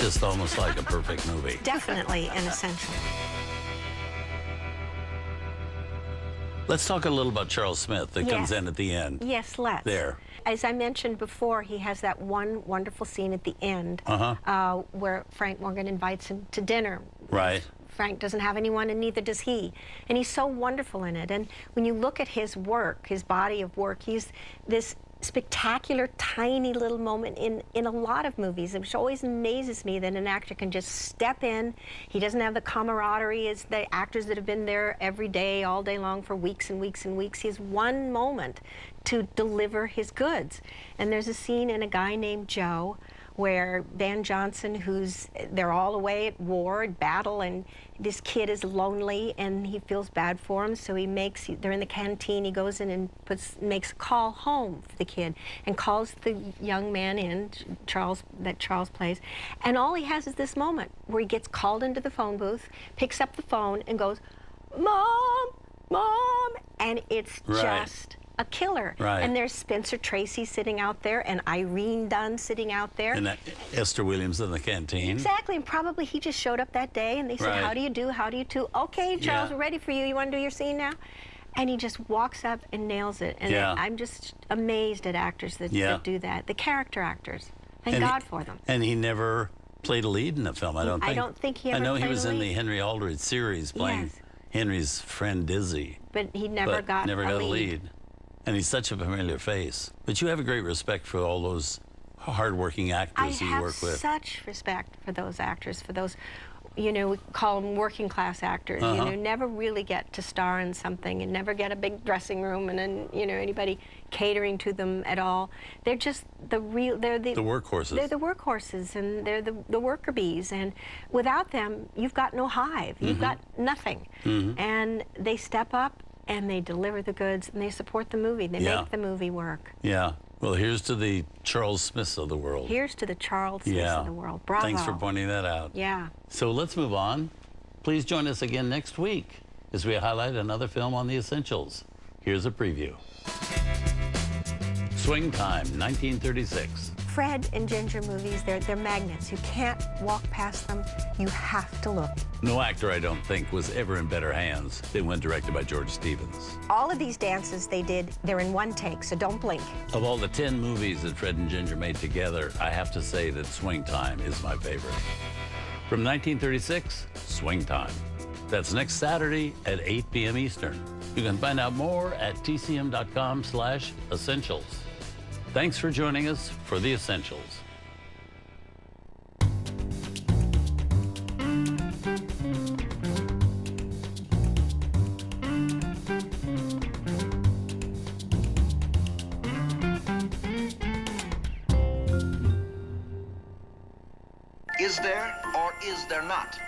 just almost like a perfect movie. Definitely an essential. Let's talk a little about Charles Smith that comes in at the end. Yes, let's. There. As I mentioned before, he has that one wonderful scene at the end where Frank Morgan invites him to dinner. Right. Frank doesn't have anyone, and neither does he. And he's so wonderful in it. And when you look at his work, his body of work, he's this spectacular, tiny little moment in a lot of movies, which always amazes me that an actor can just step in. He doesn't have the camaraderie as the actors that have been there every day, all day long for weeks and weeks and weeks. He has one moment to deliver his goods. And there's a scene in A Guy Named Joe where Van Johnson, they're all away at war, at battle, and this kid is lonely and he feels bad for him, so they're in the canteen, he goes in and makes a call home for the kid and calls the young man in, that Charles plays, and all he has is this moment where he gets called into the phone booth, picks up the phone and goes, "Mom, Mom," and it's just a killer. Right. And there's Spencer Tracy sitting out there and Irene Dunn sitting out there. And Esther Williams in the canteen. Exactly, and probably he just showed up that day and they said, "How do you do? How do you do? Okay, Charles, we're ready for you. You want to do your scene now?" And he just walks up and nails it. And I'm just amazed at actors that do that. The character actors. Thank God for them. And he never played a lead in a film, I don't think. I don't think he ever played a lead. I know he was in the Henry Aldridge series playing Henry's friend Dizzy. But he never got a lead. And he's such a familiar face. But you have a great respect for all those hard-working actors you work with. I have such respect for those actors, for those, we call them working-class actors, never really get to star in something and never get a big dressing room and then, anybody catering to them at all. They're just they're the workhorses. They're the workhorses, and they're the worker bees. And without them, you've got no hive. You've got nothing. And they step up, and they deliver the goods, and they support the movie. They make the movie work. Yeah. Well, here's to the Charles Smiths of the world. Here's to the Charles Smiths of the world. Bravo. Thanks for pointing that out. Yeah. So let's move on. Please join us again next week as we highlight another film on the essentials. Here's a preview. Swing Time, 1936. Fred and Ginger movies, they're magnets. You can't walk past them. You have to look. No actor, I don't think, was ever in better hands than when directed by George Stevens. All of these dances they're in one take, so don't blink. Of all the 10 movies that Fred and Ginger made together, I have to say that Swing Time is my favorite. From 1936, Swing Time. That's next Saturday at 8 p.m. Eastern. You can find out more at tcm.com/essentials. Thanks for joining us for The Essentials. Is there or is there not?